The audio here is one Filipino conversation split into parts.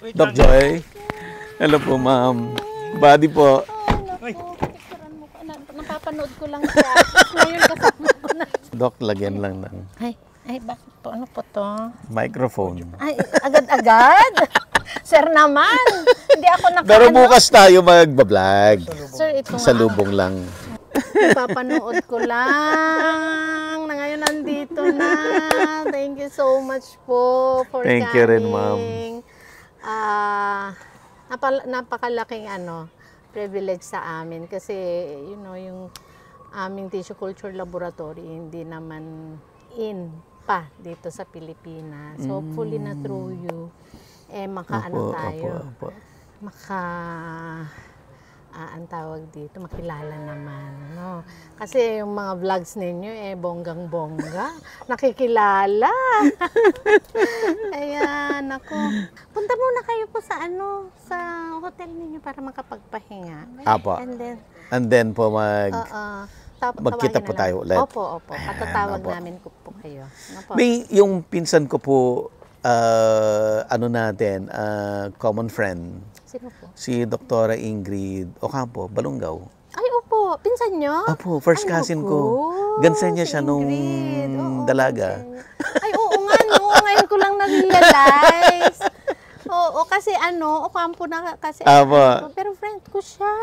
Doc Joy. Hello po, ma'am. Body po. Napapanood ko lang siya. Ngayon kasama ko na. Doc, lagyan lang ng Ay, bakit po? Ano po to? microphone. Ay, agad-agad? Sir naman, hindi ako Pero bukas tayo magbablog. Sir, ito Sa lubong lang. Papanood ko lang na ngayon nandito na. Thank you so much po for Thank coming. you rin, ma'am. Napakalaking privilege sa amin kasi yung aming tissue culture laboratory hindi naman in pa dito sa Pilipinas. So hopefully na through you tayo. Ang tawag dito, makilala naman, no? Kasi yung mga vlogs ninyo, bonggang-bongga, nakikilala. Ayan, ako. Punta muna kayo po sa sa hotel ninyo para makapagpahinga. Apo. And then po magkita po tayo ulit. Opo. Patatawag namin po kayo. May yung pinsan ko po, common friend. Sino po? Si Dr. Ingrid Ocampo, Balungaw. Ay, opo. Pinsan nyo? Opo, first cousin ko. Gansan niya siya nung dalaga. Ay, oo nga, no. Ngayon ko lang na-realize. Oo, kasi Ocampo na kasi. Apo. Pero friend ko siya.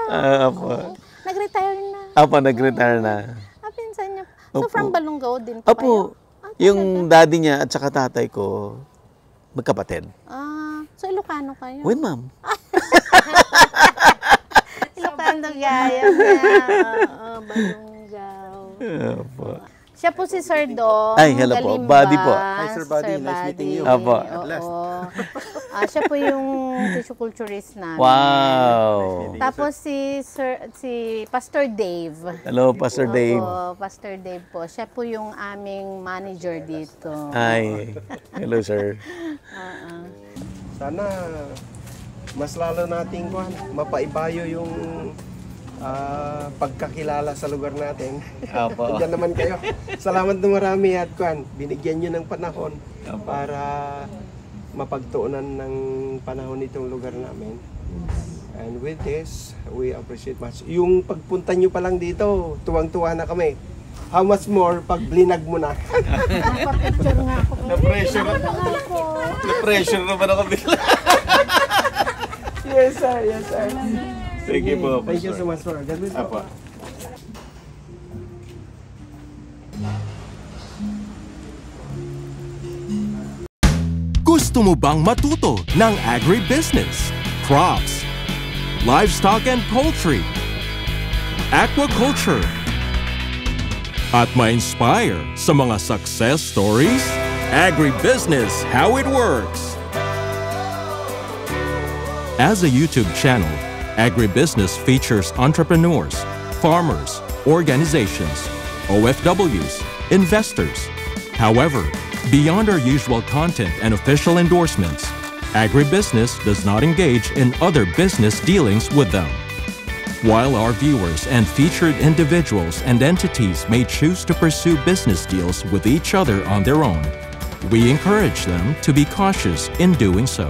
Apo. Nag-retire na. Apo, nag-retire na. Pinsan niya. So, from Balungaw din po kayo? Yung daddy niya at saka tatay ko, magkapatid. So, Ilocano kayo? Wait, ma'am. Ilocano gaya na. Balungaw. Apo. Siya po si Sir Dong. Ay, hello po. Buddy po. Hi, Sir Buddy. Nice meeting you. Apo. At last. Siya po yung tissue culturist namin. Wow. Tapos si Pastor Dave. Hello, Pastor Dave. Pastor Dave po. Siya po yung aming manager dito. Hi. Hello, sir. Sana mas lalo nating mapaibayo yung pagkakilala sa lugar natin. Apo. Diyan naman kayo. Salamat na marami at binigyan nyo ng panahon para mapagtuunan ng panahon itong lugar namin. And with this, we appreciate much. Yung pagpunta nyo pa lang dito, tuwang-tuwa na kami. How much more pag blinag mo na? Picture nga ako. Na-pressure naman ako bigla. Yes, sir. Yes, sir. Thank you po. Thank you so much, sir. God bless Apo. Gusto mo bang matuto ng agribusiness, crops, livestock and poultry, aquaculture, at ma-inspire sa mga success stories? Agribusiness, how it works! As a YouTube channel, Agribusiness features entrepreneurs, farmers, organizations, OFWs, investors. However, beyond our usual content and official endorsements, Agribusiness does not engage in other business dealings with them. While our viewers and featured individuals and entities may choose to pursue business deals with each other on their own, we encourage them to be cautious in doing so.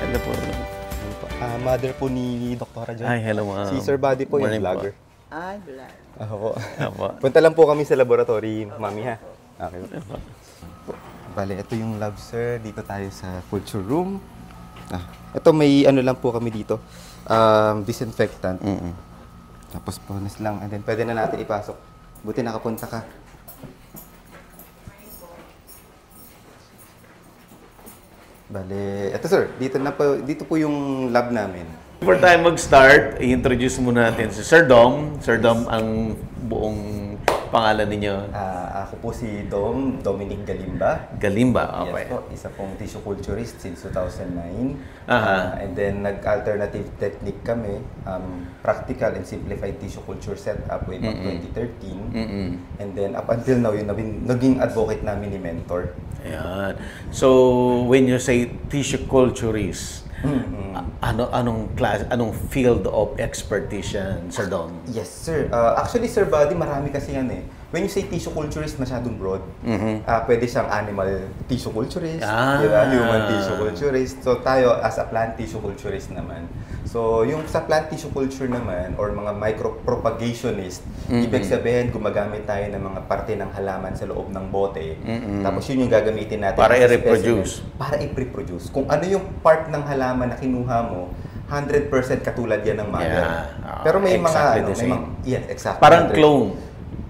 Hello po. Mother po ni Dr. John. Hi, hello ma'am. Si Sir Buddy po, Morning yung vlogger. Ay, vlog. Ako po. Apo. Punta lang po kami sa laboratory, mami ha. Okay. Bale, ito yung lab, sir. Dito tayo sa culture room. Ito may lang po kami dito. Disinfectant. Tapos bonus lang. And then pwede na natin ipasok. Buti nakapunta ka. Bale, ito sir, dito po yung lab namin. Before tayo mag-start, i-introduce muna natin si Sir Dom. Sir Dom, ang buong pangalan ninyo? Ako po si Dominic Galimba. Galimba, okay. Yes po, isa pong tissue culturist since 2009. Aha. And then nag-alternative technique kami, practical and simplified tissue culture setup way back 2013. And then up until now, yun naging advocate namin ni Mentor. Ayan. So, when you say tissue culturist, anong field of expertise yan, Sir Dom? Yes, sir. Actually, Sir Buddy, marami kasi yan eh. when you say tissue culturist, masyadong broad. Pwede siyang animal tissue culturist, Ah. di ba? Human tissue culturist. So tayo as a plant tissue culturist naman. So yung sa plant tissue culture naman or mga micropropagationist, ibig sabihin gumagamit tayo ng mga parte ng halaman sa loob ng bote. Tapos yun yung gagamitin natin Para as i-reproduce. specimen. Para i-reproduce. Kung ano yung part ng halaman na kinuha mo, 100% katulad yan ng mother. Yeah. Pero may Exactly mga, the same. yes, exactly. Parang 100. clone.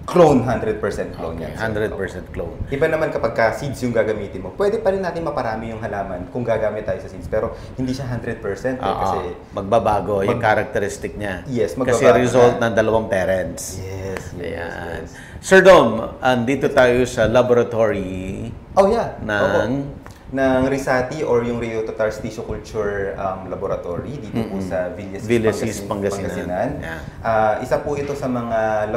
Clone, 100% clone Okay, yan. 100% clone. Iba naman kapag seeds yung gagamitin mo, pwede pa rin natin maparami yung halaman kung gagamit tayo sa seeds. Pero hindi siya 100% kasi... magbabago yung characteristic niya. Yes, Kasi magbabago result na. ng dalawang parents. Yes, Ayan. yes. Sir Dom, andito tayo sa laboratory Oh yeah. ng... ng Risati or yung Rio Totars Tissue Culture Laboratory dito po sa Villasis, Pangasinan. Yeah. Isa po ito sa mga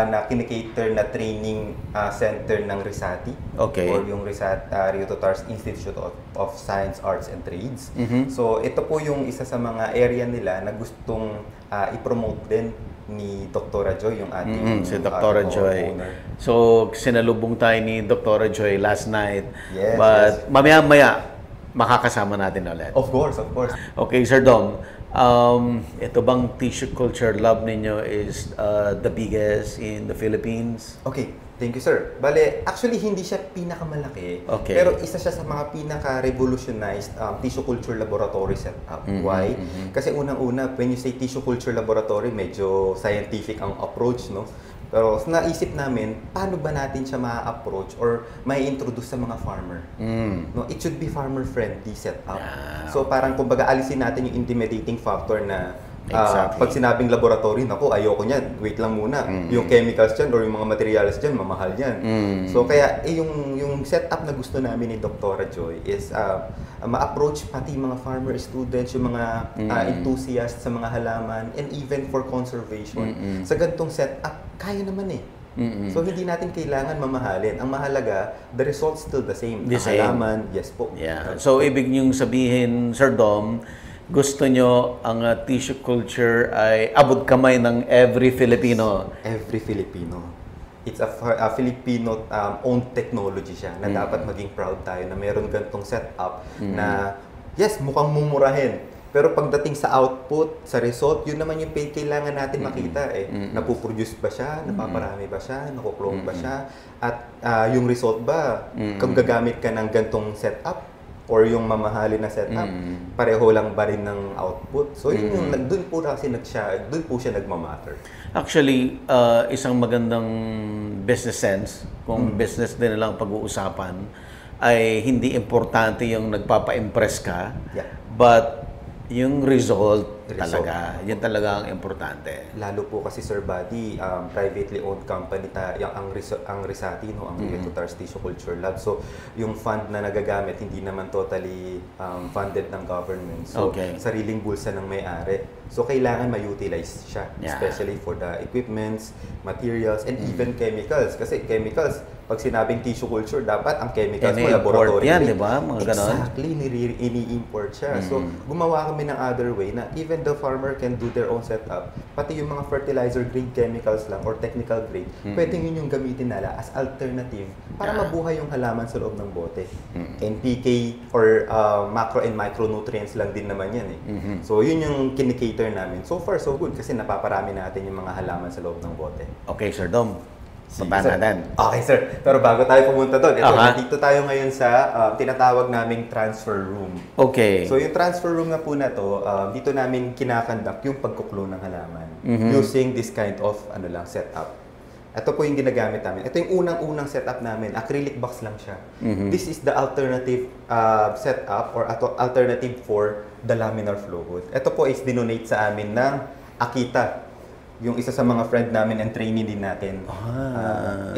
na kinikater na training center ng Risati Okay. or yung Rio Totars Institute of Science, Arts and Trades. So ito po yung isa sa mga area nila na gustong i-promote din ni Dr. Joy, yung ating si Dr. Joy. owner. So, sinalubong tayo ni Dr. Joy last night. Yes, But mamaya-maya, makakasama natin ulit. Of course, of course. Okay, Sir Dom. Ito bang tissue culture lab ninyo is the biggest in the Philippines? Okay, thank you sir. Bale, actually hindi siya pinakamalaki, Okay. pero isa siya sa mga pinaka-revolutionized tissue culture laboratory setup. Why? Kasi unang-una, when you say tissue culture laboratory, medyo scientific ang approach, no? Pero naisip namin, paano ba natin siya ma-approach or mai-introduce sa mga farmer? No, it should be farmer-friendly setup. So parang kumbaga alisin natin yung intimidating factor na Exactly. pag sinabing laboratory, naku, ayoko niyan, wait lang muna. Yung chemicals dyan or yung mga materials dyan, mamahal yan. So kaya yung setup na gusto namin ni Dr. Joy is ma-approach pati mga farmer students, yung mga enthusiasts sa mga halaman, and even for conservation. Sa ganitong setup, kaya naman eh. So hindi natin kailangan mamahalin. Ang mahalaga, the result's still the same. The Ang same. halaman, yes po. Yeah. So, ibig niyong sabihin, Sir Dom, gusto nyo ang tissue culture ay abot kamay ng every Filipino. Every Filipino. It's a Filipino owned technology siya na dapat maging proud tayo na meron ganitong setup na yes, mukhang mumurahin. Pero pagdating sa output, sa result, yun naman yung kailangan natin makita eh. Napuproduce ba siya? Napaparami ba siya? Nakuklone ba siya? At yung result ba, kung gagamit ka ng gantong setup or yung mamahalin na setup, pareho lang ba rin ng output? So yun yung, dun po siya nagmamatter. Actually, isang magandang business sense, kung business din lang pag-uusapan, ay hindi importante yung nagpapa-impress ka, but yung result talaga, yun talaga ang importante. Lalo po kasi Sir Buddy, privately owned company ang Risati, no, ang Rio Totars Tissue Culture Lab. So, yung fund na nagagamit hindi naman totally funded ng government. So, sariling bulsa ng may-ari. So, kailangan ma-utilize siya, especially for the equipments, materials, and even chemicals. Kasi chemicals, pag sinabing tissue culture, dapat ang chemicals mo laboratory. Yan, di ba? Mga ganon. Exactly, ini-import siya. So, gumawa kami ng other way na even the farmer can do their own setup, pati yung mga fertilizer grade chemicals lang or technical grade, pwedeng yun yung gamitin nila as alternative para mabuhay yung halaman sa loob ng bote. NPK or macro and micronutrients lang din naman yan eh. So, yun yung kinikater namin. So far, so good kasi napaparami natin yung mga halaman sa loob ng bote. Okay, Sir Dom. Puntahan natin. Okay, sir. Pero bago tayo pumunta doon, dito tayo ngayon sa tinatawag naming transfer room. Okay. So, yung transfer room na po na to, dito namin kinakandak yung pagkuklone ng halaman using this kind of setup. Ito po yung ginagamit namin. Ito yung unang-unang setup namin. Acrylic box lang siya. This is the alternative setup or alternative for the laminar flow hood. Ito po is dinonate sa amin ng Akita. Yung isa sa mga friend namin and trainee din natin.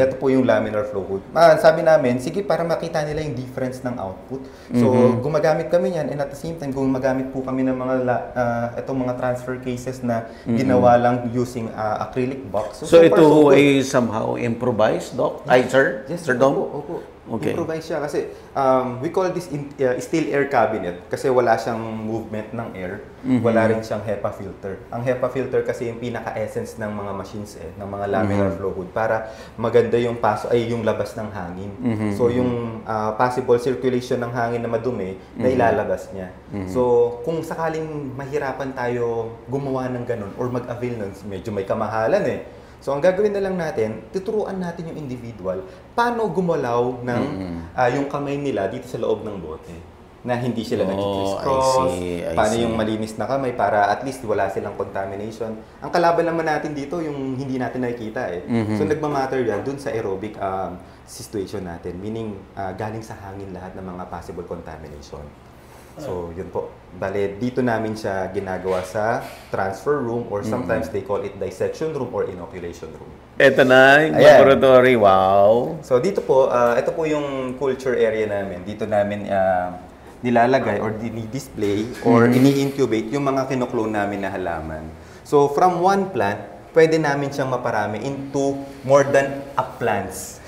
Ito po yung laminar flow hood. Sabi namin, sige para makita nila yung difference ng output. So, gumagamit kami yan and at the same time, gumagamit po kami ng mga itong mga transfer cases na ginawa lang using acrylic box. So ito ay somehow improvised, Doc? Ay, sir? Yes, Sir Dom? Opo. Okay. Improvise siya kasi we call this still air cabinet kasi wala siyang movement ng air. Wala rin siyang HEPA filter. Ang HEPA filter kasi yung pinaka-essence ng mga machines ng mga laminar flow hood para maganda yung yung labas ng hangin. So yung possible circulation ng hangin na madumi na ilalabas niya. So kung sakaling mahirapan tayo gumawa ng ganun or mag-avail nun, medyo may kamahalan So, ang gagawin na lang natin, tuturuan natin yung individual paano gumalaw ng yung kamay nila dito sa loob ng bote. Na hindi sila nag-criss-cross, paano yung malinis na kamay para at least wala silang contamination. Ang kalaban naman natin dito, yung hindi natin nakikita So, nagmamatter yan dun sa aerobic situation natin. Meaning, galing sa hangin lahat ng mga possible contamination. So, yun po. Bale, dito namin siya ginagawa sa transfer room or sometimes they call it dissection room or inoculation room. Ito na, yung laboratory. Wow! So, dito po, ito po yung culture area namin. Dito namin nilalagay or display or ini-incubate yung mga kinuklone namin na halaman. So, from one plant, pwede namin siyang maparami into more than a plants.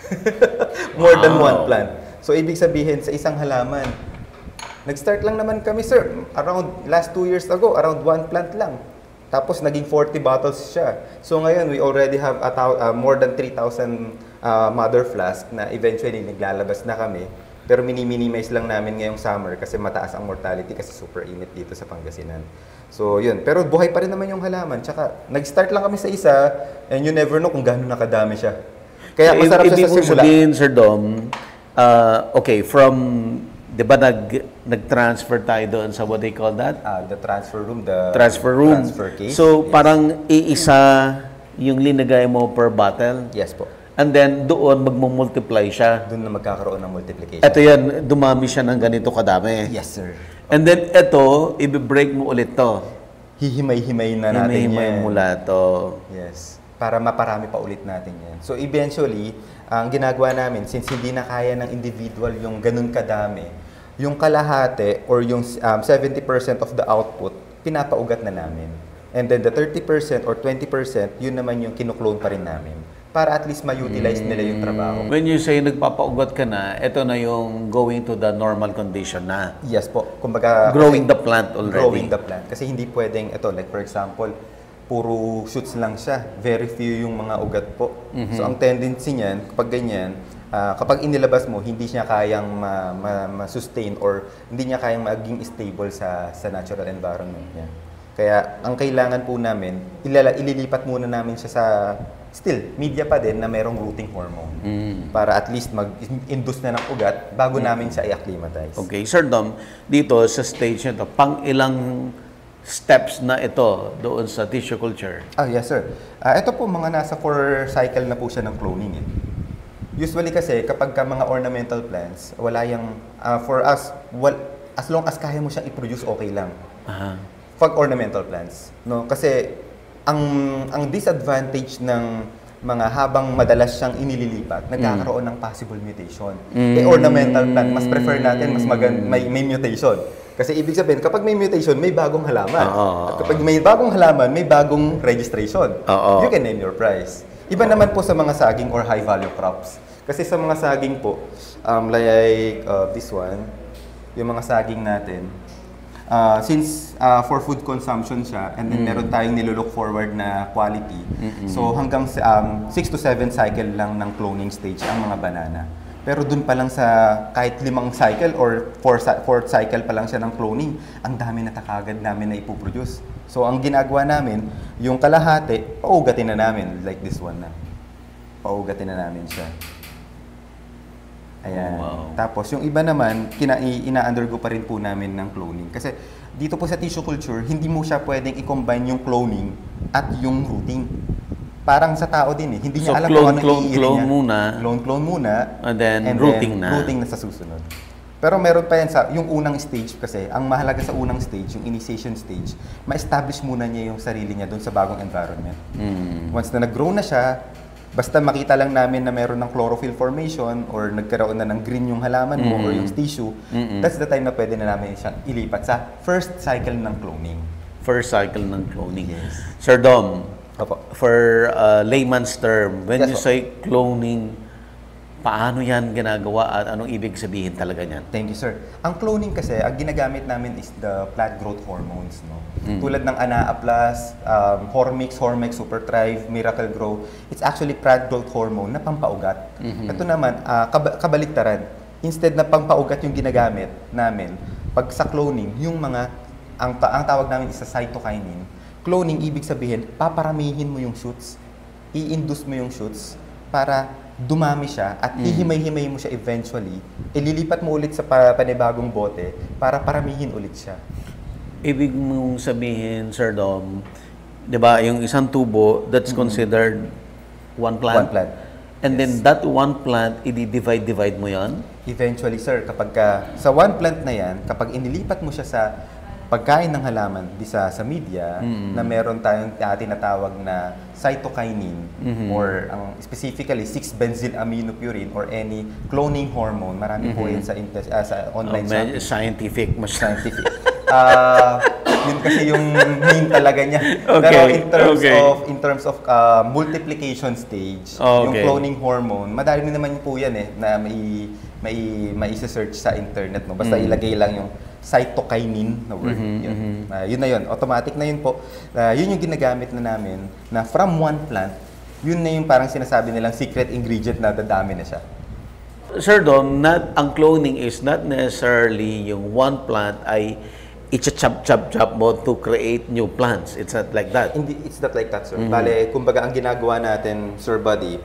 More than one plant. So, ibig sabihin, sa isang halaman, nag-start lang naman kami, sir. Around last 2 years ago, around 1 plant lang. Tapos naging 40 bottles siya. So ngayon, we already have more than 3,000 mother flask na eventually naglalabas na kami. Pero minimize lang namin ngayong summer kasi mataas ang mortality kasi super init dito sa Pangasinan. So yun. Pero buhay pa rin naman yung halaman. Tsaka nag-start lang kami sa isa and you never know kung gaano nakadami siya. Kaya masarap siya sa simula. Ibig sabihin, Sir Dom, okay, from... Di ba nag-transfer tayo doon sa what they call that? The transfer room, the transfer room. Transfer case. So, parang iisa yung linagay mo per bottle? Yes po. And then, doon magmumultiply siya? Doon na magkakaroon ng multiplication. Ito yan, dumami siya ng ganito kadami? Yes, sir. And then, ito, i-break mo ulit to? Hihimay-himay na natin Himay-himay mula to. Yes. Para maparami pa ulit natin yan. So, eventually, ang ginagawa namin, since hindi na kaya ng individual yung ganun kadami, yung kalahati or yung 70% of the output, pinapaugat na namin. And then the 30% or 20%, yun naman yung kinuklone pa rin namin. Para at least ma-utilize nila yung trabaho. When you say nagpapaugat ka na, ito na yung going to the normal condition na. Yes po. Kumbaga, growing the plant already. Growing the plant. Kasi hindi pwedeng, ito, like for example, puro shoots lang siya. Very few yung mga ugat po. So ang tendency niyan, kapag ganyan, kapag inilabas mo, hindi niya kayang ma-sustain or hindi niya kayang maging stable sa natural environment niya. Kaya ang kailangan po namin, ililipat muna namin siya sa still, media pa din na merong rooting hormone. Para at least mag-induce na ng ugat bago namin siya i-acclimatize. Okay. Sir Dom, dito sa stage nito, pang ilang steps na ito doon sa tissue culture? Yes sir. Ito po mga nasa 4 cycle na po siya ng cloning. Usually kasi kapag ka mga ornamental plants, wala yung, for us, as long as kaya mo siyang i-produce, okay lang. Pag ornamental plants. No? Kasi ang disadvantage ng mga habang madalas siyang inililipat, nagkakaroon ng possible mutation. Ornamental plant, mas prefer natin, may mutation. Kasi ibig sabihin, kapag may mutation, may bagong halaman. At kapag may bagong halaman, may bagong registration. You can name your price. Iba naman po sa mga saging or high-value crops. Kasi sa mga saging po, like this one, yung mga saging natin, since for food consumption siya, and then meron tayong nilook forward na quality, so hanggang 6 to 7 cycle lang ng cloning stage ang mga banana. Pero dun pa lang sa kahit 5 cycle or 4th cycle pa lang siya ng cloning, ang dami na takagad namin na ipoproduce. So ang ginagawa namin, yung kalahati, paugatin na namin, like this one na. Paugatin na namin siya. Ayan. Wow. Tapos yung iba naman, ina-undergo pa rin po namin ng cloning. Kasi dito po sa tissue culture, hindi mo siya pwedeng i-combine yung cloning at yung rooting. Parang sa tao din eh. Hindi niya alam kung anong iirin niya. Clone muna. And then rooting na sa susunod. Pero meron pa yan sa yung unang stage kasi, ang mahalaga sa unang stage, yung initiation stage, ma-establish muna niya yung sarili niya doon sa bagong environment. Once na nag-grow na siya, basta makita lang namin na meron ng chlorophyll formation or nagkaroon na ng green yung halaman mo or yung tissue, that's the time na pwede na namin siyang ilipat sa first cycle ng cloning. First cycle ng cloning. Yes. Sir Dom, for layman's term, when you say cloning, Paano yan ginagawa at anong ibig sabihin talaga niyan? Thank you, sir. Ang cloning kasi, ang ginagamit namin is the plant growth hormones, no? Tulad ng Anaa Plus, Hormix, Super Thrive, Miracle Grow, it's actually plant growth hormone na pampaugat. Ito naman, kabaliktaran. Instead na pampaugat yung ginagamit namin, pag sa cloning, yung mga, ang tawag namin is sa cytokinin. Cloning, ibig sabihin, paparamihin mo yung shoots, i-induce mo yung shoots para dumami siya at hihimay-himay mo siya eventually, ililipat mo ulit sa panibagong bote para paramihin ulit siya. Ibig mong sabihin, Sir Dom, di ba, yung isang tubo, that's considered one plant? One plant. And then that one plant, i-divide mo yan? Eventually, sir, kapag sa one plant na yan, kapag inilipat mo siya sa pagkain ng halaman sa media, na meron tayong tinatawag na cytokinin or specifically 6-benzylamminopurine or any cloning hormone. Marami po yan sa online shopping. Scientific. Scientific. Yun kasi yung main talaga niya. Pero in terms of multiplication stage, yung cloning hormone, madami naman po yan na may isa-search sa internet. No? Basta ilagay lang yung cytokinin na word. Yun na yun. Automatic na yun po. Yun yung ginagamit na namin na from one plant, yun na yung parang sinasabi nilang secret ingredient na dadami na siya. Sir Dom, ang cloning is not necessarily yung one plant ay i-chop mo to create new plants. It's not like that. Hindi, it's not like that, sir. Bale, kumbaga ang ginagawa natin, Sir Buddy,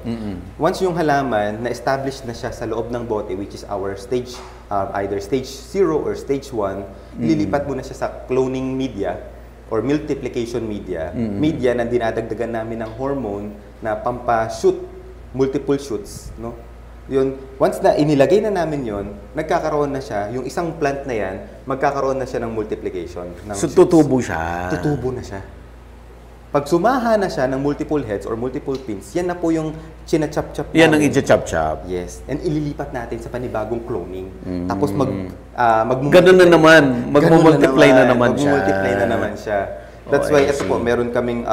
once yung halaman na-establish na siya sa loob ng bote, which is our stage, either stage 0 or stage 1, lilipat mo na siya sa cloning media or multiplication media. Media na dinadagdagan namin ng hormone na pampa-shoot, multiple shoots, no? Yun, once na inilagay na namin yon, nagkakaroon na siya, yung isang plant na yan, magkakaroon na siya ng multiplication. So, tutubo siya? Tutubo na siya. Pag sumaha na siya ng multiple heads or multiple pins, yan na po yung chinachop-chop. Yan ang i-chop-chop. Yes. And ililipat natin sa panibagong cloning. Tapos ganun na naman. Mag-multiply na naman siya. Mag-multiply na naman siya. That's why, ito po, meron kaming,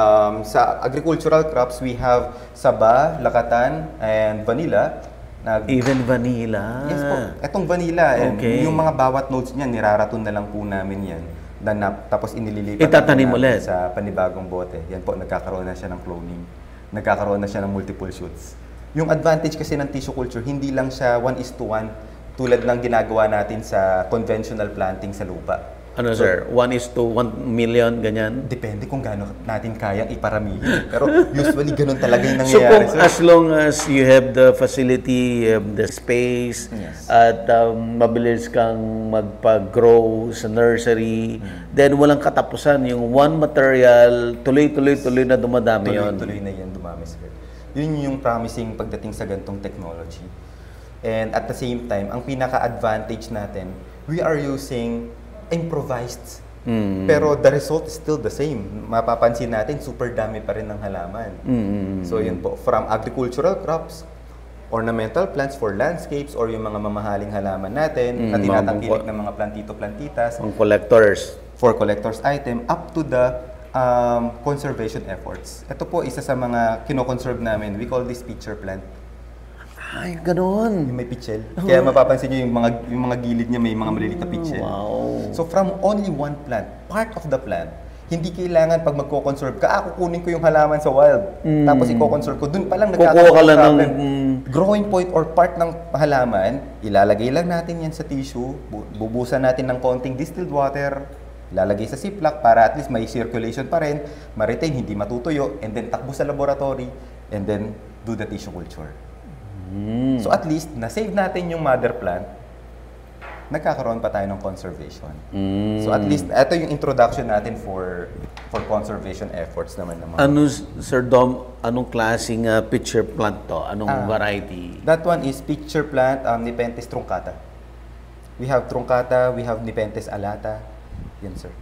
sa agricultural crops, we have saba, lakatan, and vanilla. Even vanilla? Yes po. Itong vanilla, yung mga bawat notes niyan, niraraton na lang po namin yan. Tapos inililipat itatanim ulit sa panibagong bote. Yan po, nagkakaroon na siya ng cloning. Nagkakaroon na siya ng multiple shoots. Yung advantage kasi ng tissue culture, hindi lang siya 1:1 tulad ng ginagawa natin sa conventional planting sa lupa. Ano, sir? 1:1 million, ganyan? Depende kung gaano natin kayang iparamihin. Pero usually, ganun talaga yung So, nangyayari. as long as you have the facility, you have the space, at mabilis kang magpa-grow sa nursery, then walang katapusan. Yung one material, tuloy-tuloy na dumadami yun. Tuloy-tuloy na yan dumami, sir. Yun yung promising pagdating sa gantong technology. And at the same time, ang pinaka-advantage natin, we are using improvised. Pero the result is still the same. Mapapansin natin, super dami pa rin ng halaman. So yun po, from agricultural crops, ornamental plants for landscapes, or yung mga mamahaling halaman natin na tinatangkilik ng mga plantito-plantitas. Ang collectors. For collectors item, up to the conservation efforts. Ito po, isa sa mga kinoconserve namin. We call this pitcher plant. Ay, ganoon. Yung may pitchel. Kaya mapapansin nyo yung mga gilid niya may mga maliliit na pitchel. Wow. So from only one plant, part of the plant, hindi kailangan pag magko-conserve ka, kukunin ko yung halaman sa wild. Tapos i-conserve ko, dun palang nagkakaroon ng problem. Growing point or part ng halaman, ilalagay lang natin yan sa tissue, bubusan natin ng konting distilled water, ilalagay sa ziplock para at least may circulation pa rin, ma-retain, hindi matutuyo, and then takbo sa laboratory, and then do the tissue culture. So at least, na-save natin yung mother plant, nagkakaroon pa tayo ng conservation. So at least, ito yung introduction natin for conservation efforts naman. Ano, Sir Dom, anong klaseng pitcher plant to? Anong variety? That one is pitcher plant, Nepenthes truncata. We have truncata, we have Nepenthes alata. Yan, sir.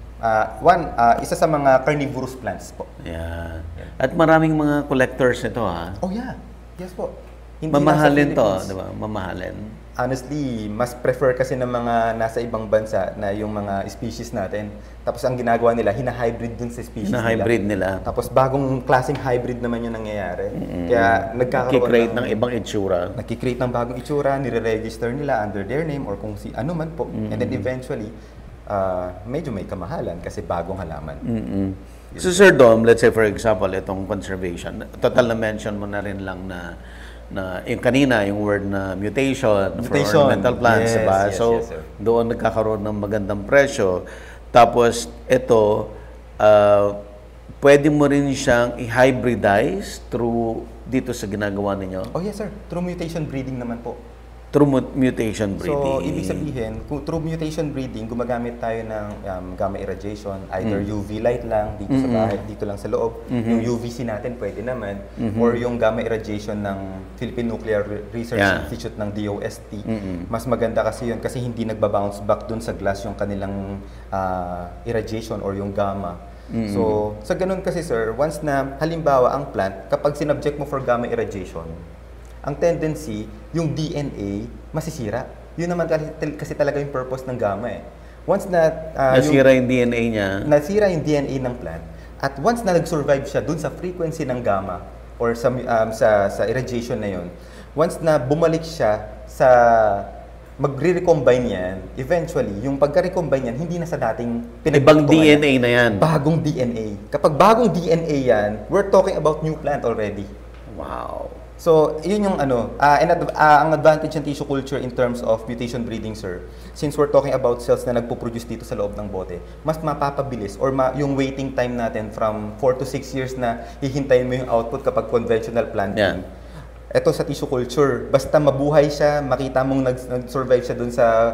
Isa sa mga carnivorous plants po. Yeah. At maraming mga collectors nito, ha? Oh yeah, yes po. Hindi mamahalin to, di ba? Mamahalin. honestly, mas prefer kasi ng mga nasa ibang bansa na yung mga species natin. Tapos ang ginagawa nila, hina-hybrid dun sa species hybrid nila. Tapos bagong klaseng hybrid naman yung nangyayari. Kaya nagkakaroon Nagki-create ng ibang itsura. Nagki-create ng bagong itsura, nire-register nila under their name or kung si ano man po. And then eventually, medyo may kamahalan kasi bagong halaman. So Sir Dom, let's say for example, itong conservation, total na mention mo na rin lang na yung kanina, yung word na mutation for ornamental plants, yes, diba? yes, So, yes, sir. doon nagkakaroon ng magandang presyo. Tapos, ito, pwede mo rin siyang i-hybridize through dito sa ginagawa ninyo? Oh yes sir, through mutation breeding naman po. Through mutation breeding. So, ibig sabihin, kung through mutation breeding, gumagamit tayo ng gamma irradiation, either UV light lang dito sa bahay, dito lang sa loob. Yung UVC natin pwede naman, or yung gamma irradiation ng Philippine Nuclear Research Institute ng DOST. Mas maganda kasi yun kasi hindi nagba-bounce back dun sa glass yung kanilang irradiation or yung gamma. So, sa ganun kasi sir, once na halimbawa ang plant, kapag sinubject mo for gamma irradiation, ang tendency, yung DNA, masisira. Yun naman kasi talaga yung purpose ng gamma eh. Once na... nasira yung DNA niya. Nasira yung DNA ng plant. At once na nag-survive siya dun sa frequency ng gamma or sa irradiation na yun, once na bumalik siya sa... magre-recombine yan, eventually, yung pagka-recombine yan, hindi na sa dating Ibang DNA na yan. Bagong DNA. Kapag bagong DNA yan, we're talking about new plant already. Wow. So, yun yung ang advantage ng tissue culture in terms of mutation breeding, sir. Since we're talking about cells na nagpo-produce dito sa loob ng bote, mas mapapabilis or yung waiting time natin from 4 to 6 years na hihintayin mo yung output kapag conventional planting. Ito sa tissue culture, basta mabuhay siya, makita mong nag-survive siya dun sa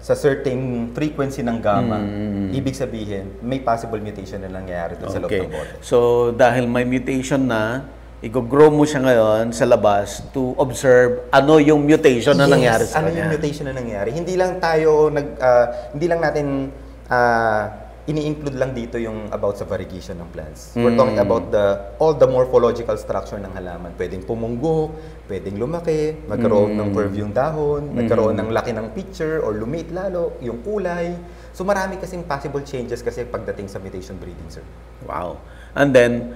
certain frequency ng gamma, ibig sabihin, may possible mutation na nangyayari dun sa loob ng bote. So, dahil may mutation na, i-grow mo siya ngayon sa labas to observe ano yung mutation na nangyari sa kanya. Ano yung mutation na nangyari. Hindi lang natin ini-include lang dito yung about sa variegation ng plants. We're talking about all the morphological structure ng halaman. Pwedeng pumunggok, pwedeng lumaki, magkaroon ng curve yung dahon, magkaroon ng laki ng picture or lumit lalo, yung kulay. So marami kasing possible changes kasi pagdating sa mutation breeding, sir. Wow. And then,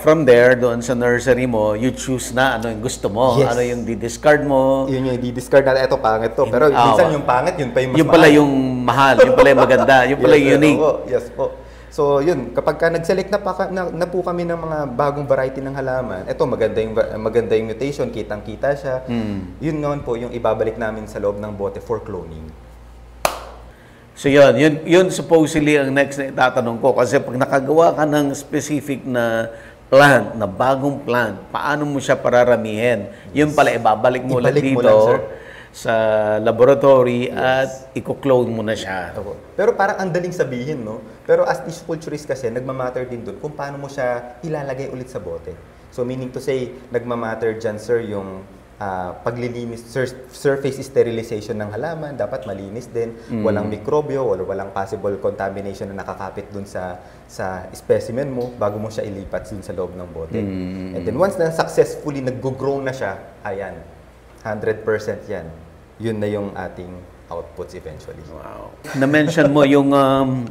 from there, doon sa nursery mo, you choose na ano yung gusto mo, Yes. ano yung di-discard mo. Yun yung di-discard natin. Ito, pangit to. Pero minsan yung pangit, yun pa yung mas Yung pala yung mahal, yung pala yung maganda, yung pala yung unique. Yes po. So yun, kapag nag-select na po kami ng mga bagong variety ng halaman, ito maganda yung mutation, kitang-kita siya. Yun naman po yung ibabalik namin sa loob ng bote for cloning. So yun supposedly ang next na itatanong ko. Kasi pag nakagawa ka ng specific na plant, na bagong plant, paano mo siya pararamihin? Yun pala, ibabalik mo ulit Ibalik mo dito lang, sir. sa laboratory at i-clone mo na siya. Pero parang ang daling sabihin, no? Pero as tissue culturist kasi, nagmamatter din doon kung paano mo siya ilalagay ulit sa bote. So meaning to say, nagmamatter dyan, sir, yung paglilinis, surface sterilization ng halaman, dapat malinis din, walang mikrobyo, or walang possible contamination na nakakapit dun sa specimen mo bago mo siya ilipat dun sa loob ng bote. And then once na successfully nag-grow na siya, ayan, 100% yan. Yun na yung ating outputs eventually. Wow. Na-mention mo yung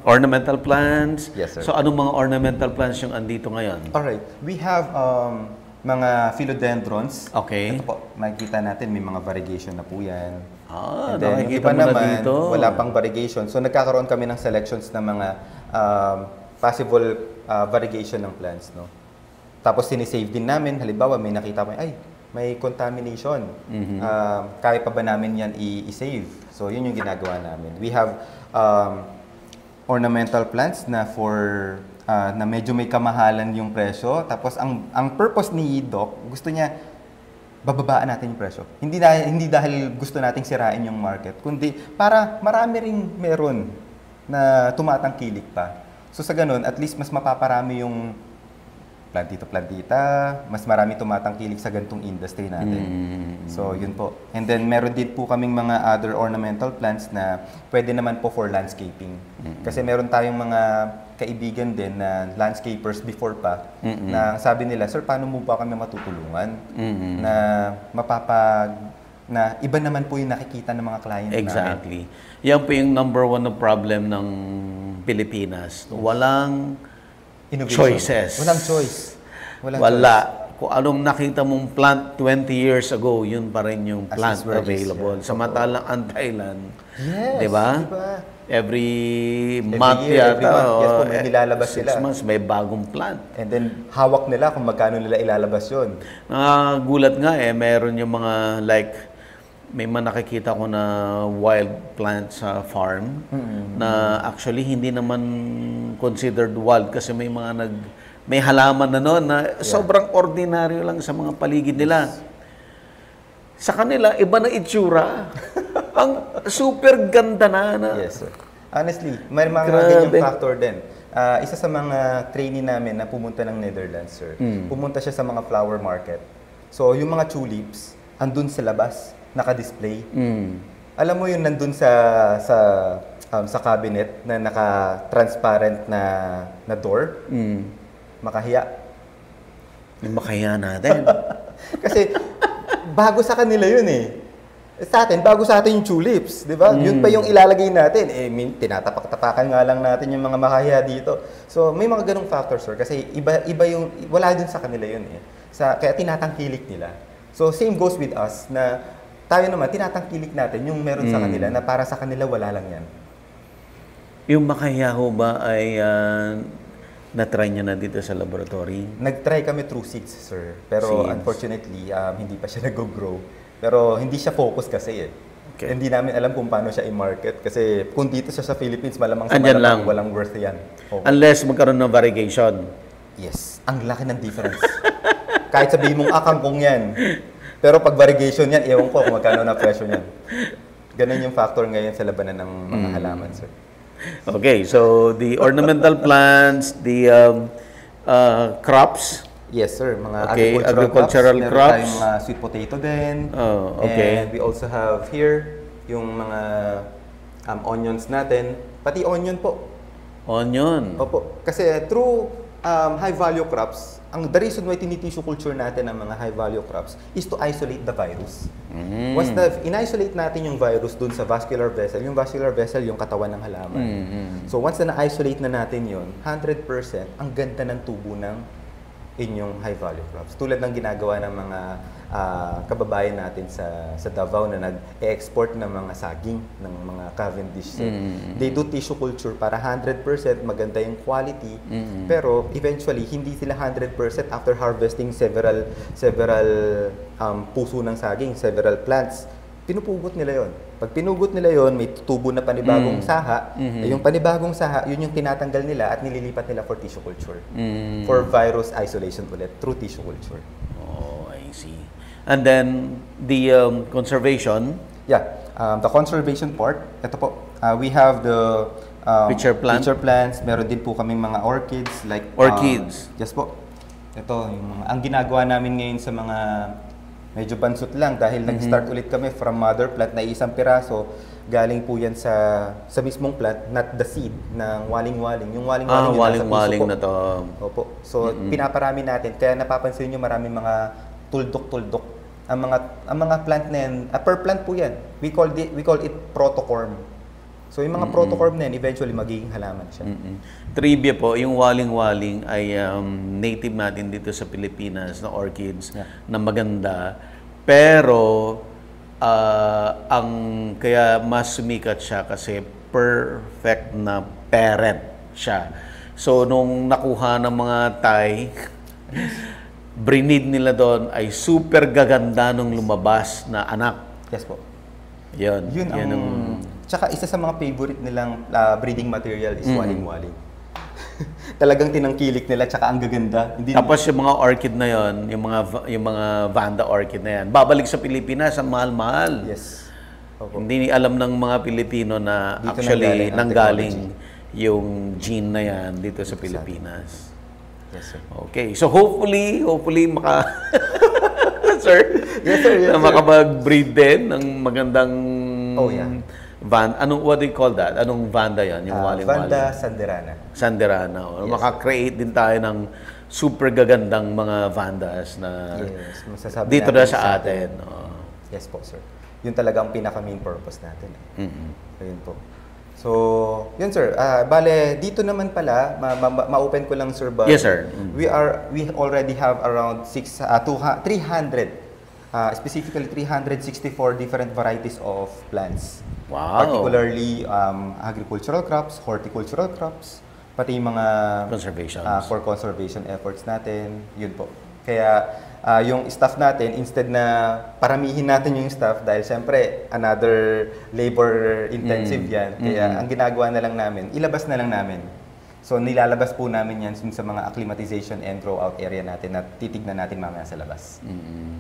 ornamental plants. Yes, sir. So anong mga ornamental plants yung andito ngayon? Alright, we have mga philodendrons. Okay. Ito po, makikita natin may mga variegation na po yan. Ah, And then, yung nakikita iba mo na naman, dito. wala pang variegation. So, nagkakaroon kami ng selections ng mga possible variegation ng plants, no? Tapos, sinisave din namin. Halimbawa, may nakita mo, ay, may contamination. Kaya pa ba namin yan i-save? So, yun yung ginagawa namin. We have ornamental plants na na medyo may kamahalan yung presyo. Tapos ang purpose ni Doc, gusto niya bababaan natin yung presyo. Hindi dahil gusto nating sirain yung market, kundi para marami ring meron na tumatangkilik pa. So sa ganun, at least mas mapaparami plantita, mas marami tumatangkilik sa gantong industry natin. So, yun po. And then, meron din po kaming mga other ornamental plants na pwede naman po for landscaping. Kasi meron tayong mga kaibigan din na landscapers before pa, na sabi nila, sir, paano mo ba kami matutulungan na na iba naman po yung nakikita ng mga client Exactly. Yan po yung number one na problem ng Pilipinas. Walang innovation. choices. Walang choice. Wala. Kung anong nakita mong plant 20 years ago, yun pa rin yung As plant is where it is, available. yeah. Samantalang ang Thailand, Yes, di ba? diba? Every month year, every yata, month. Yes po, may nilalabas 6 sila. months, may bagong plant. And then, hawak nila kung magkano nila ilalabas yun. Gulat nga meron yung mga may mga nakikita ko na wild plant sa farm na actually hindi naman considered wild kasi may mga may halaman na noon na sobrang ordinaryo lang sa mga paligid nila. Sa kanila, iba na itsura. Ang super ganda na. Yes, sir. Honestly, may mga Grabe. ganyang factor din. Isa sa mga trainee namin na pumunta ng Netherlands, sir, pumunta siya sa mga flower market. So, yung mga tulips, andun sa labas, naka-display. Alam mo yun, nandun sa cabinet na naka-transparent na door, makahiya. Yung makaya natin. Kasi, bago sa kanila yun eh. Sa atin, bago sa atin yung tulips, di ba? Yun pa yung ilalagay natin. Tinatapak-tapakan nga lang natin yung mga makahiya dito. So, may mga ganong factors, sir. Kasi iba yung, wala din sa kanila yun eh. Kaya tinatangkilik nila. So, same goes with us na tayo naman, tinatangkilik natin yung meron sa kanila na para sa kanila wala lang yan. Yung makaya ho ba ay na-try niya na dito sa laboratory? Nag-try kami through seeds, sir. Pero Seeds. unfortunately, hindi pa siya nag-grow. Pero hindi siya focus kasi eh. Okay. Hindi namin alam kung paano siya i-market. Kasi kung dito siya sa Philippines, malamang sa Andyan malamang lang. walang worth yan. Okay. Unless magkaroon ng variegation. Yes. Ang laki ng difference. Kahit sabihin mong kangkong yan. Pero pag variegation yan, ewan ko kung magkano na presyo yan. Ganun yung factor ngayon sa labanan ng mga halaman, sir. Okay, so the ornamental plants, the crops. Yes, sir. Mga Okay, agricultural agricultural crops. crops. Meron tayong mga sweet potato din. Oh, okay. And we also have here yung mga onions natin. Pati onion po. Onion. Opo. Kasi through high-value crops, the reason why tinitissue culture natin ang mga high-value crops is to isolate the virus. Once in-isolate natin yung virus dun sa vascular vessel, yung vascular vessel yung katawan ng halaman. So once na na-isolate na natin yun, 100% ang ganda ng tubo ng inyong high-value crops. Tulad ng ginagawa ng mga kababayan natin sa Davao na nag-export ng mga saging, ng mga Cavendish. They do tissue culture para 100% maganda yung quality, pero eventually, hindi sila 100% after harvesting several puso ng saging, several plants. Pinupugot nila yon. Pag pinugot nila yon, may tutubo na panibagong saha. Yung panibagong saha, yun yung tinatanggal nila at nililipat nila for tissue culture. For virus isolation ulit, through tissue culture. Oh, I see. And then, the conservation. Yeah, the conservation part, ito po, we have the Pitcher plant? pitcher plants. Meron din po kaming mga orchids. Orchids? Yes po. Ito, ang ginagawa namin ngayon sa mga medyo bansot lang dahil nag-start ulit kami from mother plant na isang piraso. Galing po yan sa mismong plant, not the seed ng waling-waling. Yung waling-waling yung nasa waling-waling puso na to. Opo. So, pinaparami natin. Kaya napapansin nyo maraming mga tuldok-tuldok. Ang mga plant na yan, per plant po yan. We call it protocorm. So, yung mga protocorm na yan, eventually magiging halaman siya. Trivia po, yung waling-waling ay native natin dito sa Pilipinas na orchids na maganda. Pero, ang kaya mas sumikat siya kasi perfect na parent siya. So, nung nakuha ng mga Thai, breed nila doon ay super gaganda nung lumabas na anak. Yes po. Yun ang... Tsaka isa sa mga favorite nilang breeding material is waling-waling. Talagang tinangkilik nila tsaka ang gaganda. Tapos yung mga orchid na yon, yung mga Vanda orchid na yan, babalik sa Pilipinas, ang mahal-mahal. Yes. Opo. Hindi alam ng mga Pilipino na Dito actually nanggaling ang nanggaling yung gene na yan dito sa Pilipinas. Yes, sir. Okay. So hopefully maka sir, Yes, sir. Yes, na sir. makapag-breed din ng magandang Oh, yeah. what do you call that? Anong Vanda yan? Yung waling-waling. Vanda Sanderana. Sanderana. Maka-create din tayo ng super gagandang mga Vandas na Yes, masasabi dito natin na sa atin. Yes po, sir. Yun talagang pinaka-main purpose natin. Ayun po. So, yun sir. Bale, dito naman pala, ma-open ko lang sir. Yes, sir. We already have around 300, specifically 364 different varieties of plants. Wow. Particularly agricultural crops, horticultural crops, pati yung mga Conservation. for conservation efforts natin. Yun po. Kaya yung staff natin, instead na paramihin natin yung staff dahil siyempre another labor intensive yan. Kaya ang ginagawa na lang namin, ilabas na lang namin. So nilalabas po namin yan sa mga acclimatization and grow out area natin na titignan natin mamaya sa labas.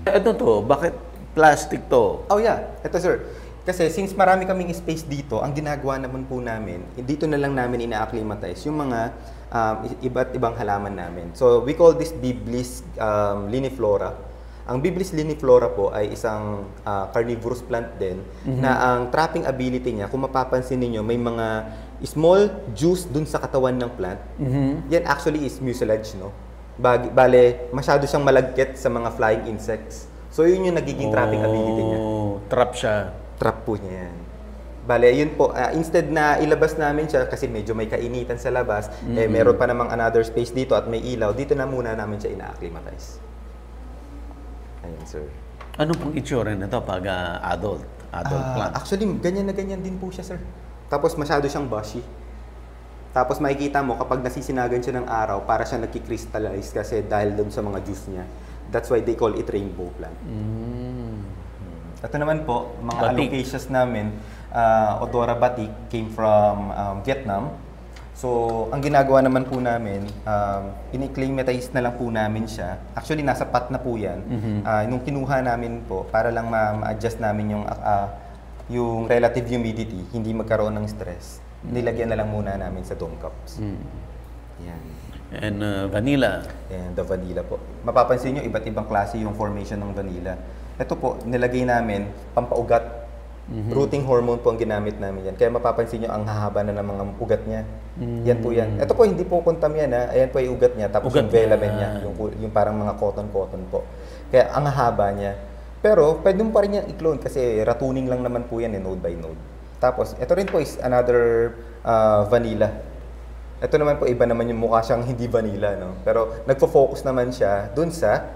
Ito to, bakit plastic to? Oh yeah, ito sir. Kasi since marami kaming space dito, ang ginagawa naman po namin, dito na lang namin ina-acclimatize yung mga iba't ibang halaman namin. So we call this Biblis liniflora. Ang Biblis liniflora po ay isang carnivorous plant din na ang trapping ability niya, kung mapapansin niyo may mga small juice dun sa katawan ng plant. Yan actually is mucilage, no? Bale, masyado siyang malagkit sa mga flying insects. So yun yung nagiging trapping ability niya. Trap siya. Trap po niya yan. Bale, yun po, instead na ilabas namin siya kasi medyo may kainitan sa labas, meron pa namang another space dito at may ilaw, dito na muna namin siya ina-acclimatize. Ayun, sir. Ano pong itsura nito pag adult plant? Actually, ganyan na ganyan din po siya, sir. Tapos masyado siyang bushy. Tapos makikita mo kapag nasisinagan siya ng araw, para siya nagki-crystallize kasi dahil doon sa mga juice niya. That's why they call it rainbow plant. Ito naman po, mga Batik. allocations namin, Odora Batik came from Vietnam. So, ang ginagawa naman po namin, in-acclimatize na lang po namin siya. Actually, nasa pot na po yan. Nung kinuha namin po, para lang ma-adjust namin yung relative humidity, hindi magkaroon ng stress, nilagyan na lang muna namin sa dome cups. Yan. And vanilla. And the vanilla po. Mapapansin nyo, iba't ibang klase yung formation ng vanilla. Ito po, nilagay namin, pampaugat. Rooting hormone po ang ginamit namin yan. Kaya mapapansin nyo, ang hahaba na ng mga ugat niya. Yan po yan. Ito po, hindi po kuntam yan ha. Ayan po yung ugat niya. Tapos Ugat yung velamen niya. niya. Yung parang mga cotton-cotton po. Kaya ang hahaba niya. Pero pwede mo pa rin niya i-clone kasi ratuning lang naman po yan node by node. Tapos, ito rin po is another vanilla. Ito naman po, iba naman yung mukha siyang hindi vanilla, no? Pero nagfo-focus naman siya dun sa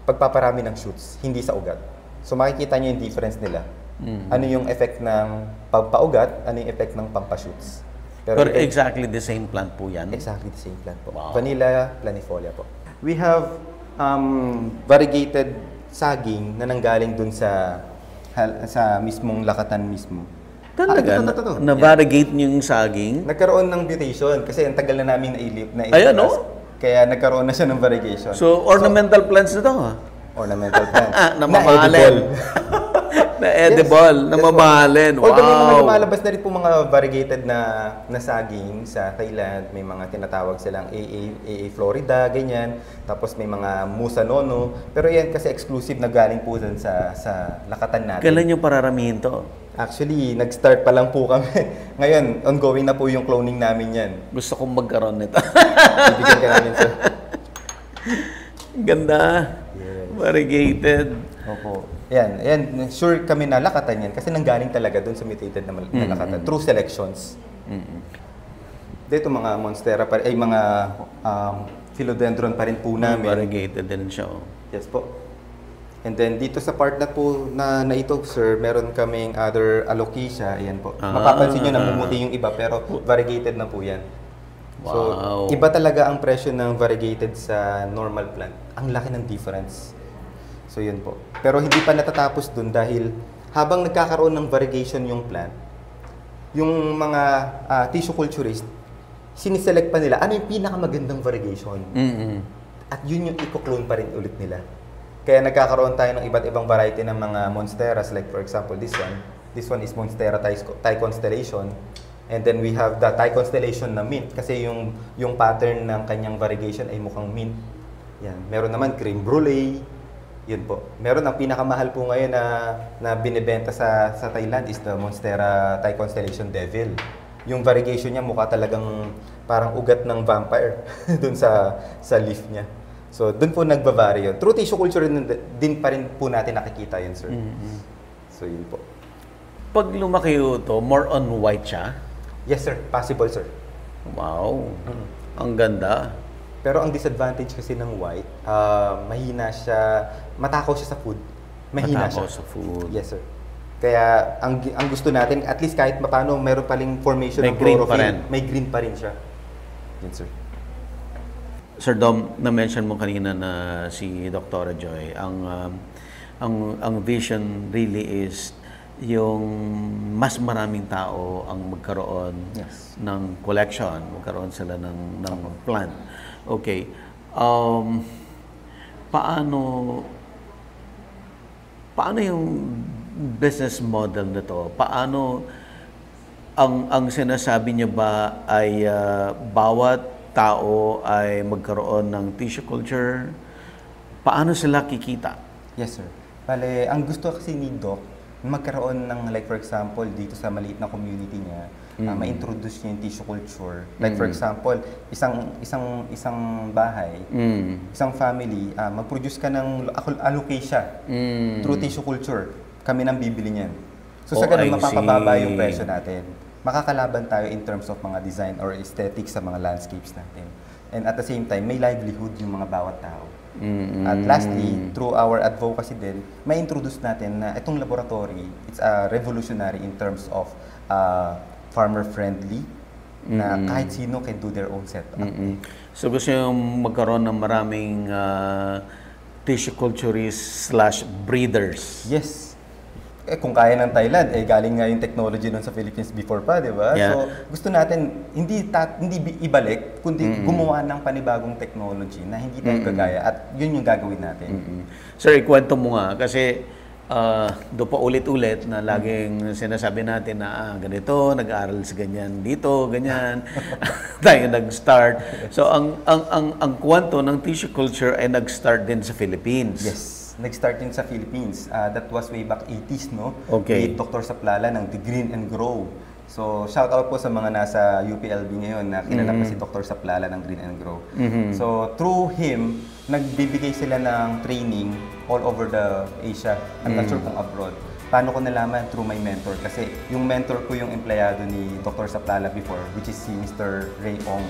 pagpaparami ng shoots, hindi sa ugat. So makikita niyo yung difference nila. Ano yung effect ng pagpaugat, ano yung effect ng pampashoots. Pero exactly the same plant po yan? Exactly the same plant po. Wow. Vanilla planifolia po. We have variegated saging na nanggaling dun sa mismong lakatan mismo. Talaga? Ito. Na-variegate niyo yung saging? Nagkaroon ng mutation kasi ang tagal na namin na Ayan, no? Kaya nagkaroon na siya ng variegation. So, ornamental plants na to, ha? Ornamental plants. Namamahalin. Na-edible. Namamahalin. Although may mga Wow. lumalabas na rin po mga variegated na saging sa Thailand. May mga tinatawag silang AA Florida, ganyan. Tapos may mga Musa Nono. Pero yan kasi exclusive na galing po dun sa lakatan natin. Kailan niyo pararamihin to? Actually, nag-start pa lang po kami. Ngayon, ongoing na po yung cloning namin yan. Gusto kong magkaroon nito. Bibigyan ka namin, sir. Ganda. Yes. Variegated. Opo. Yan. Sure kami na lakatan yan kasi nanggaling talaga doon sa mutated na lakatan. Through selections. Dito mga monstera pa, mga philodendron pa rin po namin. Variegated din siya. Oh. Yes po. And then dito sa part na po na ito, sir, meron kaming other alocasia. Ayan po. Mapapansin nyo namumuti yung iba pero variegated na po yan. So, Wow. iba talaga ang presyo ng variegated sa normal plant. Ang laki ng difference. So, yun po. Pero hindi pa natatapos dun dahil habang nagkakaroon ng variegation yung plant, yung mga tissue culturist, siniselect pa nila ano yung pinakamagandang variegation. At yun yung i-clone pa rin ulit nila. Kaya nagkakaroon tayo ng iba't ibang variety ng mga monsteras. Like for example, this one. This one is Monstera Thai Constellation. And then we have the Thai constellation na mint kasi yung pattern ng kanyang variegation ay mukhang mint. Yan. Meron naman cream brulee. Yun po. Meron ang pinakamahal po ngayon na binebenta sa Thailand is the Monstera Thai Constellation Devil. Yung variegation niya mukha talagang parang ugat ng vampire dun sa leaf niya. So, dun po nagbabari yun. Through tissue culture din pa rin po natin nakikita yun, sir. So, yun po. Pag lumaki ito, more on white siya? Yes, sir. Possible, sir. Wow. Ang ganda. Pero ang disadvantage kasi ng white, mahina siya, matakaw siya sa food. Mahina Matakaw siya. sa food. Yes, sir. Kaya ang gusto natin, at least kahit paano, meron paling formation May ng green chlorophyll. pa rin. May green pa rin siya. Yes, sir. Sir Dom, na-mention mo kanina na si Dr. Joy, ang vision really is yung mas maraming tao ang magkaroon Yes. ng collection, magkaroon sila ng plant. Okay. Paano yung business model nito? Paano ang sinasabi niya ba ay bawat tao ay magkaroon ng tissue culture? Paano sila kikita? Yes, sir. Bale, ang gusto kasi ni Doc, magkaroon ng, like for example, dito sa maliit na community niya, ma-introduce niya yung tissue culture. Like for example, isang bahay, isang family, mag-produce ka ng alocasia through tissue culture. Kami nang bibili niyan. So sa ganun, mapapababa yung presyo natin. Makakalaban tayo in terms of mga design or aesthetics sa mga landscapes natin. And at the same time, may livelihood yung mga bawat tao. At lastly, through our advocacy din, may introduce natin na itong laboratory, it's revolutionary in terms of farmer-friendly, na kahit sino can do their own setup. So gusto yung magkaroon ng maraming tissue culturists / breeders. Yes. Kung kaya ng Thailand, galing nga yung technology nun sa Philippines before pa, di ba? Yeah. So, gusto natin hindi ibalik, kundi gumawa ng panibagong technology na hindi tayo kagaya at yun yung gagawin natin. Sir, ikwento mo nga kasi doon pa ulit-ulit na laging sinasabi natin na ganito, nag-aaral sa ganyan dito, ganyan. Tayo nag-start. So, ang kwento ng tissue culture ay nag-start din sa Philippines. Yes. Nag-start din sa Philippines. That was way back 80s, no? Okay. With Dr. Saplala ng The Green and Grow. So, shout out po sa mga nasa UPLB ngayon na kilala pa si Dr. Saplala ng Green and Grow. So, through him, nagbibigay sila ng training all over the Asia. I'm not sure kung abroad. Paano ko nalaman? Through my mentor. Kasi yung mentor ko yung empleyado ni Dr. Saplala before, which is si Mr. Ray Ong.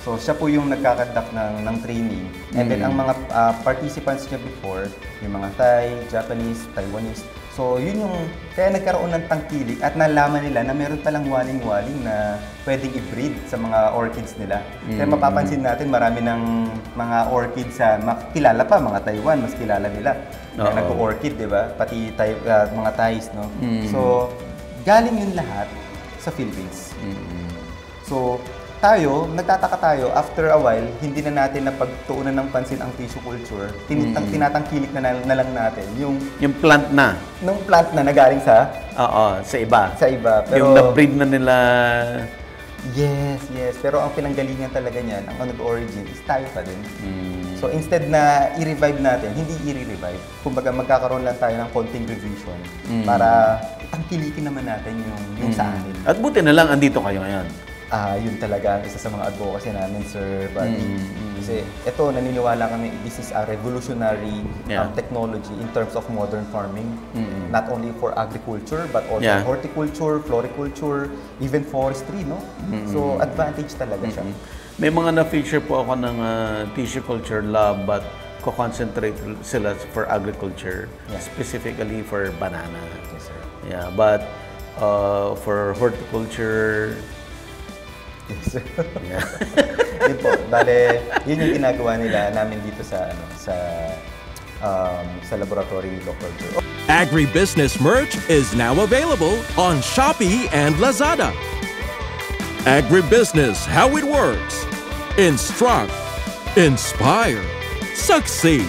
So, siya po yung nagkakandak ng training. And then, ang mga participants niya before, yung mga Thai, Japanese, Taiwanese. So, yun yung, kaya nagkaroon ng tangkilik at nalaman nila na meron palang waling-waling na pwedeng i-breed sa mga orchids nila. Kaya mapapansin natin, marami ng mga orchids sa, kilala pa, mga Taiwan, mas kilala nila. Na nag-orchid, di ba? Pati mga Thais, no? So, galing yun lahat sa Philippines. So, nagtataka tayo, after a while, hindi na natin napagtuunan ng pansin ang tissue culture. Tinatangkilik na lang natin yung plant na. Nung plant na nagaling sa iba. Sa iba. Pero, yung na-breed na nila. Yes. Pero ang pinanggalingan talaga niyan, ang nag-origin is tayo pa din. So instead na i-revive natin, hindi i-revive. Kumbaga magkakaroon lang tayo ng konting revision para tangkilikin naman natin yung sa atin. At buti na lang andito kayo ngayon. Yun talaga ang isa sa mga advocacy namin, Sir Buddy. Kasi ito, naniniwala kami, this is a revolutionary technology in terms of modern farming. Not only for agriculture, but also horticulture, floriculture, even forestry, no? So, advantage talaga siya. May mga na-feature po ako ng tissue culture lab, but ko-concentrate sila for agriculture, specifically for banana. Yes, sir. Yeah, but for horticulture, yes, sir. Yun po. Bale, yun yung ginagawa namin dito sa laboratory ni Dr. Joe. Agribusiness merch is now available on Shopee and Lazada. Agribusiness, how it works. Instruct, inspire, succeed.